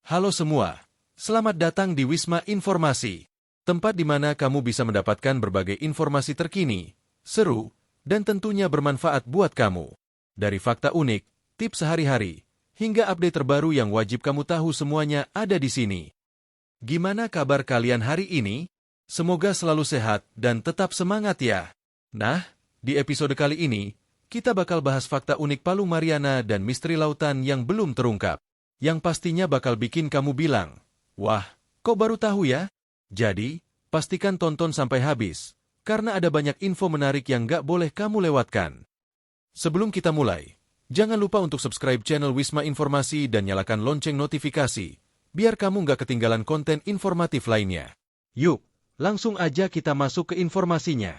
Halo semua, selamat datang di Wisma Informasi, tempat di mana kamu bisa mendapatkan berbagai informasi terkini, seru, dan tentunya bermanfaat buat kamu. Dari fakta unik, tips sehari-hari, hingga update terbaru yang wajib kamu tahu semuanya ada di sini. Gimana kabar kalian hari ini? Semoga selalu sehat dan tetap semangat ya. Nah, di episode kali ini, kita bakal bahas fakta unik Palung Mariana dan misteri lautan yang belum terungkap. Yang pastinya bakal bikin kamu bilang, wah, kok baru tahu ya? Jadi, pastikan tonton sampai habis, karena ada banyak info menarik yang gak boleh kamu lewatkan. Sebelum kita mulai, jangan lupa untuk subscribe channel Wisma Informasi dan nyalakan lonceng notifikasi, biar kamu gak ketinggalan konten informatif lainnya. Yuk, langsung aja kita masuk ke informasinya.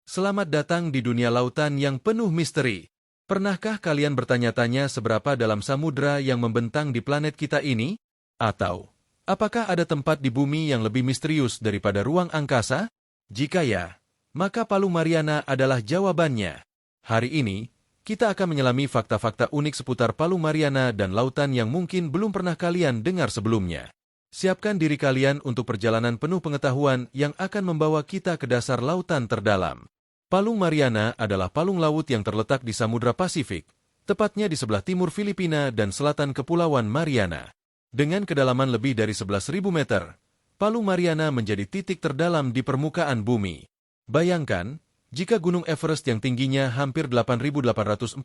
Selamat datang di dunia lautan yang penuh misteri. Pernahkah kalian bertanya-tanya seberapa dalam samudra yang membentang di planet kita ini? Atau, apakah ada tempat di bumi yang lebih misterius daripada ruang angkasa? Jika ya, maka Palung Mariana adalah jawabannya. Hari ini, kita akan menyelami fakta-fakta unik seputar Palung Mariana dan lautan yang mungkin belum pernah kalian dengar sebelumnya. Siapkan diri kalian untuk perjalanan penuh pengetahuan yang akan membawa kita ke dasar lautan terdalam. Palung Mariana adalah palung laut yang terletak di Samudra Pasifik, tepatnya di sebelah timur Filipina dan selatan Kepulauan Mariana. Dengan kedalaman lebih dari 11.000 meter, Palung Mariana menjadi titik terdalam di permukaan bumi. Bayangkan, jika Gunung Everest yang tingginya hampir 8.848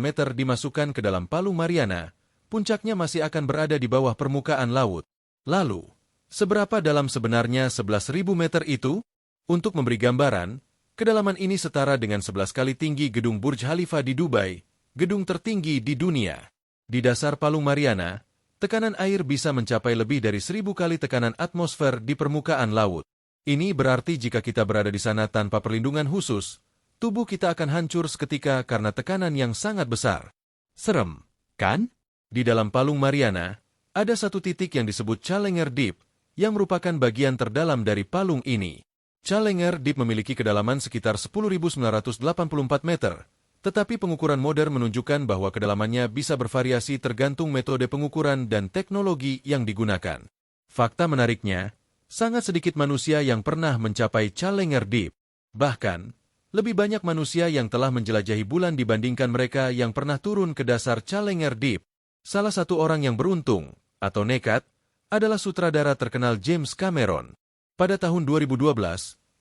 meter dimasukkan ke dalam Palung Mariana, puncaknya masih akan berada di bawah permukaan laut. Lalu, seberapa dalam sebenarnya 11.000 meter itu? Untuk memberi gambaran, kedalaman ini setara dengan 11 kali tinggi gedung Burj Khalifa di Dubai, gedung tertinggi di dunia. Di dasar Palung Mariana, tekanan air bisa mencapai lebih dari 1.000 kali tekanan atmosfer di permukaan laut. Ini berarti jika kita berada di sana tanpa perlindungan khusus, tubuh kita akan hancur seketika karena tekanan yang sangat besar. Serem, kan? Di dalam Palung Mariana, ada satu titik yang disebut Challenger Deep, yang merupakan bagian terdalam dari palung ini. Challenger Deep memiliki kedalaman sekitar 10.984 meter, tetapi pengukuran modern menunjukkan bahwa kedalamannya bisa bervariasi tergantung metode pengukuran dan teknologi yang digunakan. Fakta menariknya, sangat sedikit manusia yang pernah mencapai Challenger Deep. Bahkan, lebih banyak manusia yang telah menjelajahi bulan dibandingkan mereka yang pernah turun ke dasar Challenger Deep. Salah satu orang yang beruntung, atau nekat, adalah sutradara terkenal James Cameron. Pada tahun 2012,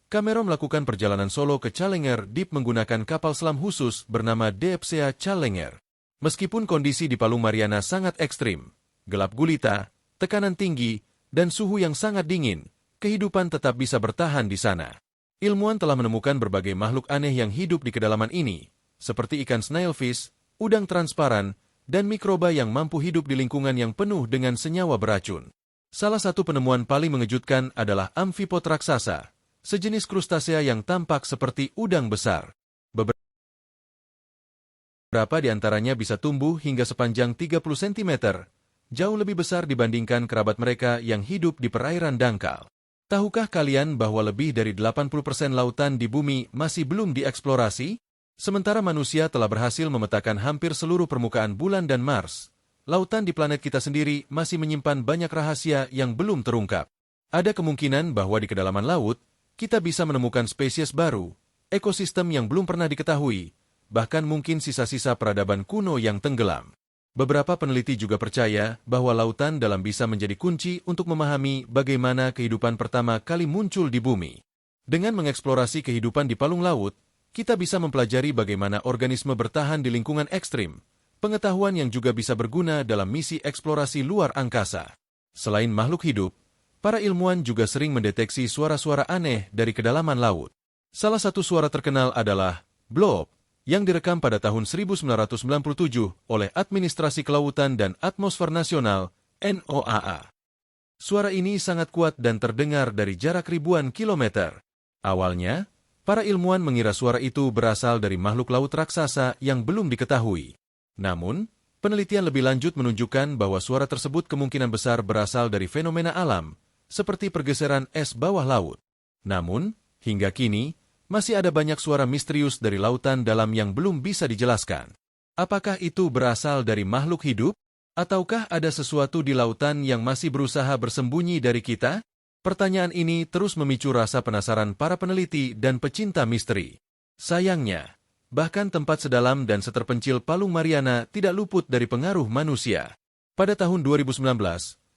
Cameron melakukan perjalanan solo ke Challenger Deep menggunakan kapal selam khusus bernama Deepsea Challenger. Meskipun kondisi di Palung Mariana sangat ekstrim, gelap gulita, tekanan tinggi, dan suhu yang sangat dingin, kehidupan tetap bisa bertahan di sana. Ilmuwan telah menemukan berbagai makhluk aneh yang hidup di kedalaman ini, seperti ikan snailfish, udang transparan, dan mikroba yang mampu hidup di lingkungan yang penuh dengan senyawa beracun. Salah satu penemuan paling mengejutkan adalah amfipod raksasa, sejenis krustasea yang tampak seperti udang besar. Beberapa di antaranya bisa tumbuh hingga sepanjang 30 cm, jauh lebih besar dibandingkan kerabat mereka yang hidup di perairan dangkal. Tahukah kalian bahwa lebih dari 80% lautan di bumi masih belum dieksplorasi? Sementara manusia telah berhasil memetakan hampir seluruh permukaan bulan dan Mars, lautan di planet kita sendiri masih menyimpan banyak rahasia yang belum terungkap. Ada kemungkinan bahwa di kedalaman laut, kita bisa menemukan spesies baru, ekosistem yang belum pernah diketahui, bahkan mungkin sisa-sisa peradaban kuno yang tenggelam. Beberapa peneliti juga percaya bahwa lautan dalam bisa menjadi kunci untuk memahami bagaimana kehidupan pertama kali muncul di bumi. Dengan mengeksplorasi kehidupan di palung laut, kita bisa mempelajari bagaimana organisme bertahan di lingkungan ekstrim, pengetahuan yang juga bisa berguna dalam misi eksplorasi luar angkasa. Selain makhluk hidup, para ilmuwan juga sering mendeteksi suara-suara aneh dari kedalaman laut. Salah satu suara terkenal adalah blob, yang direkam pada tahun 1997 oleh Administrasi Kelautan dan Atmosfer Nasional, NOAA. Suara ini sangat kuat dan terdengar dari jarak ribuan kilometer. Awalnya, para ilmuwan mengira suara itu berasal dari makhluk laut raksasa yang belum diketahui. Namun, penelitian lebih lanjut menunjukkan bahwa suara tersebut kemungkinan besar berasal dari fenomena alam, seperti pergeseran es bawah laut. Namun, hingga kini, masih ada banyak suara misterius dari lautan dalam yang belum bisa dijelaskan. Apakah itu berasal dari makhluk hidup? Ataukah ada sesuatu di lautan yang masih berusaha bersembunyi dari kita? Pertanyaan ini terus memicu rasa penasaran para peneliti dan pecinta misteri. Sayangnya, bahkan tempat sedalam dan seterpencil Palung Mariana tidak luput dari pengaruh manusia. Pada tahun 2019,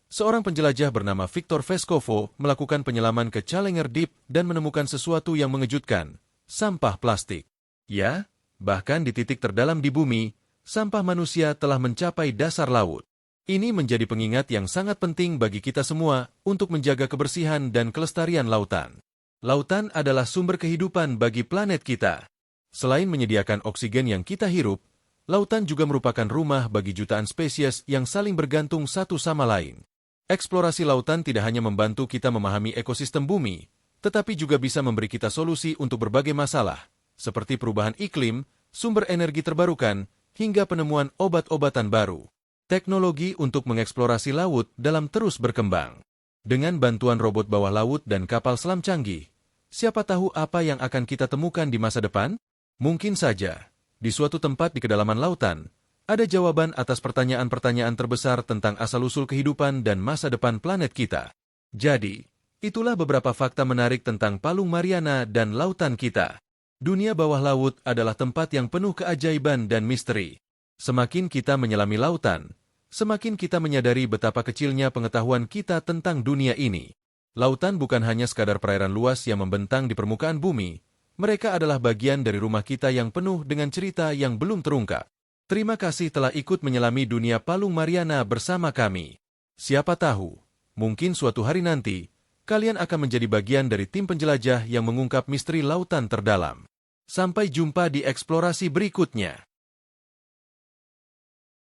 seorang penjelajah bernama Viktor Veskovo melakukan penyelaman ke Challenger Deep dan menemukan sesuatu yang mengejutkan, sampah plastik. Ya, bahkan di titik terdalam di bumi, sampah manusia telah mencapai dasar laut. Ini menjadi pengingat yang sangat penting bagi kita semua untuk menjaga kebersihan dan kelestarian lautan. Lautan adalah sumber kehidupan bagi planet kita. Selain menyediakan oksigen yang kita hirup, lautan juga merupakan rumah bagi jutaan spesies yang saling bergantung satu sama lain. Eksplorasi lautan tidak hanya membantu kita memahami ekosistem bumi, tetapi juga bisa memberi kita solusi untuk berbagai masalah, seperti perubahan iklim, sumber energi terbarukan, hingga penemuan obat-obatan baru. Teknologi untuk mengeksplorasi laut dalam terus berkembang. Dengan bantuan robot bawah laut dan kapal selam canggih, siapa tahu apa yang akan kita temukan di masa depan? Mungkin saja, di suatu tempat di kedalaman lautan, ada jawaban atas pertanyaan-pertanyaan terbesar tentang asal-usul kehidupan dan masa depan planet kita. Jadi, itulah beberapa fakta menarik tentang Palung Mariana dan lautan kita. Dunia bawah laut adalah tempat yang penuh keajaiban dan misteri. Semakin kita menyelami lautan, semakin kita menyadari betapa kecilnya pengetahuan kita tentang dunia ini. Lautan bukan hanya sekadar perairan luas yang membentang di permukaan bumi, mereka adalah bagian dari rumah kita yang penuh dengan cerita yang belum terungkap. Terima kasih telah ikut menyelami dunia Palung Mariana bersama kami. Siapa tahu, mungkin suatu hari nanti, kalian akan menjadi bagian dari tim penjelajah yang mengungkap misteri lautan terdalam. Sampai jumpa di eksplorasi berikutnya.